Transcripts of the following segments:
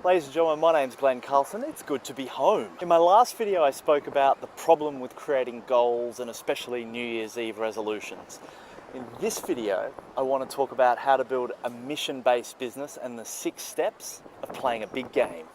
Ladies and gentlemen, my name's Glenn Carlson. It's good to be home. In my last video, I spoke about the problem with creating goals and especially New Year's Eve resolutions. In this video, I want to talk about how to build a mission-based business and the 6 steps of playing a big game.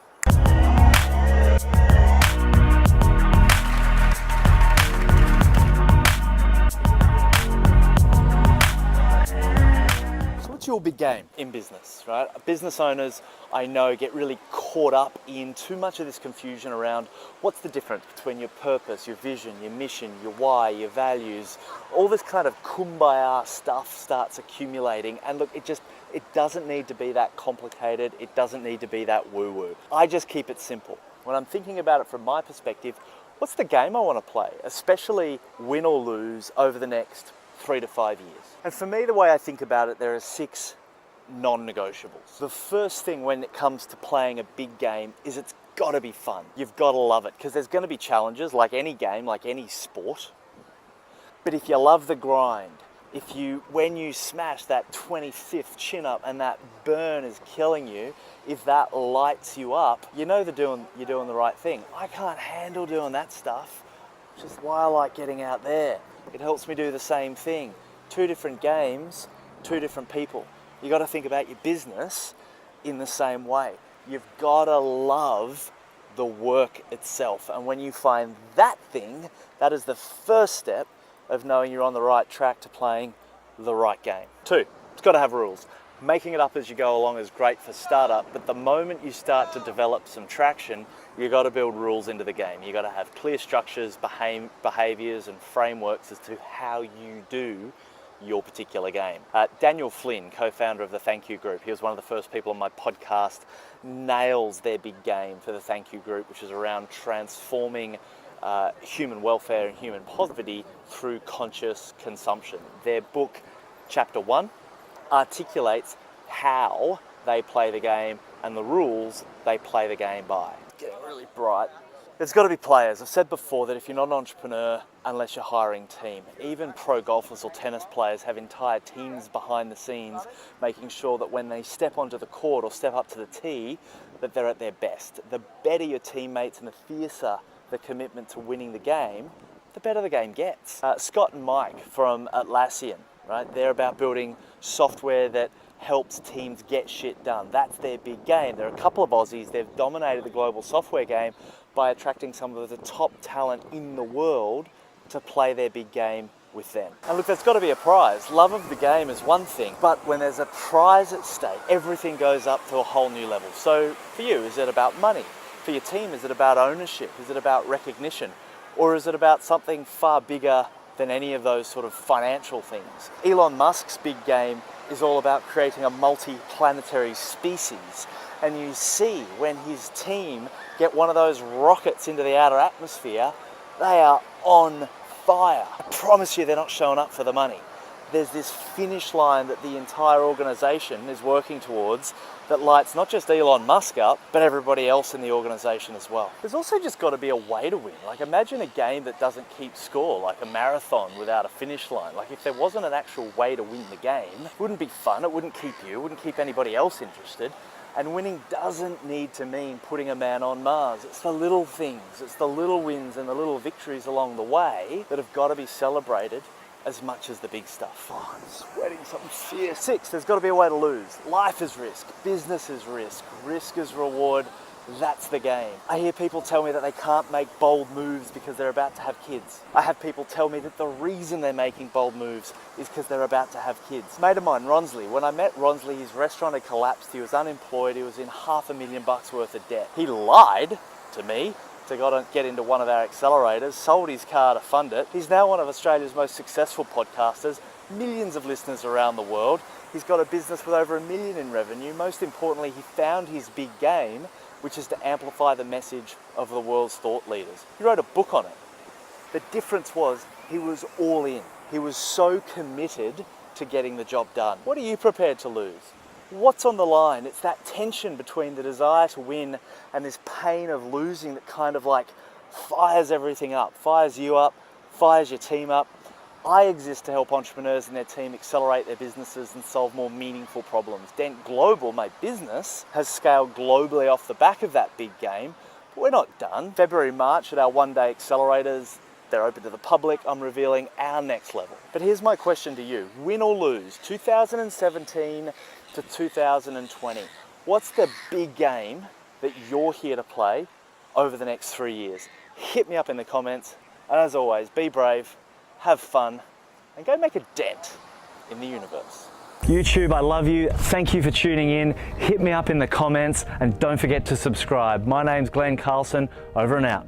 What's your big game in business, right? Business owners, I know, get really caught up in too much of this confusion around what's the difference between your purpose, your vision, your mission, your why, your values. All this kind of kumbaya stuff starts accumulating, and look, it doesn't need to be that complicated. It doesn't need to be that woo-woo. I just keep it simple. When I'm thinking about it from my perspective, what's the game I want to play, especially win or lose over the next 3 to 5 years. And for me, the way I think about it, there are 6 non-negotiables. The first thing when it comes to playing a big game is it's got to be fun. You've got to love it, because there's going to be challenges like any game, like any sport. But if you love the grind, when you smash that 25th chin-up and that burn is killing you, if that lights you up, you know you're doing the right thing. I can't handle doing that stuff, which is why I like getting out there. It helps me do the same thing. 2 different games, 2 different people. You got to think about your business in the same way. You've got to love the work itself. And when you find that thing, that is the first step of knowing you're on the right track to playing the right game. 2, it's got to have rules. Making it up as you go along is great for startup, but the moment you start to develop some traction, you've got to build rules into the game. You've got to have clear structures, behaviors and frameworks as to how you do your particular game. Daniel Flynn, co-founder of the Thank You Group, he was one of the first people on my podcast, nails their big game for the Thank You Group, which is around transforming human welfare and human poverty through conscious consumption. Their book, Chapter 1, articulates how they play the game and the rules they play the game by. Getting really bright. There's got to be players. I've said before that if you're not an entrepreneur, unless you're hiring team, even pro golfers or tennis players have entire teams behind the scenes making sure that when they step onto the court or step up to the tee, that they're at their best. The better your teammates and the fiercer the commitment to winning the game, the better the game gets. Scott and Mike from Atlassian, right? They're about building software that helps teams get shit done. That's their big game. There are a couple of Aussies. They've dominated the global software game by attracting some of the top talent in the world to play their big game with them. And look, there's got to be a prize. Love of the game is one thing, but when there's a prize at stake, everything goes up to a whole new level. So for you, is it about money? For your team, is it about ownership? Is it about recognition? Or is it about something far bigger than any of those sort of financial things? Elon Musk's big game is all about creating a multi-planetary species. And you see when his team get one of those rockets into the outer atmosphere, they are on fire. I promise you they're not showing up for the money. There's this finish line that the entire organization is working towards that lights not just Elon Musk up, but everybody else in the organization as well. There's also just got to be a way to win. Like, imagine a game that doesn't keep score, like a marathon without a finish line. Like, if there wasn't an actual way to win the game, it wouldn't be fun, it wouldn't keep you, it wouldn't keep anybody else interested. And winning doesn't need to mean putting a man on Mars. It's the little things, it's the little wins and the little victories along the way that have got to be celebrated as much as the big stuff. Oh, I'm sweating something fierce. 6, there's got to be a way to lose. Life is risk, business is risk is reward. That's the game. I hear people tell me that they can't make bold moves because they're about to have kids. I have people tell me that the reason they're making bold moves is because they're about to have kids. Mate of mine, Ronsley, when I met Ronsley, his restaurant had collapsed. He was unemployed. He was in $500,000 worth of debt. He lied to me to get into one of our accelerators, sold his car to fund it. He's now one of Australia's most successful podcasters, millions of listeners around the world. He's got a business with over $1 million in revenue. Most importantly, he found his big game, which is to amplify the message of the world's thought leaders. He wrote a book on it. The difference was he was all in. He was so committed to getting the job done. What are you prepared to lose? What's on the line? It's that tension between the desire to win and this pain of losing that kind of like fires everything up, fires you up, fires your team up. I exist to help entrepreneurs and their team accelerate their businesses and solve more meaningful problems. Dent Global, my business, has scaled globally off the back of that big game, but we're not done. February, March at our one-day accelerators, they're open to the public. I'm revealing our next level. But here's my question to you. Win or lose, 2017 to 2020. What's the big game that you're here to play over the next 3 years? Hit me up in the comments. And as always, be brave, have fun, and go make a dent in the universe. YouTube, I love you. Thank you for tuning in. Hit me up in the comments and don't forget to subscribe. My name's Glenn Carlson. Over and out.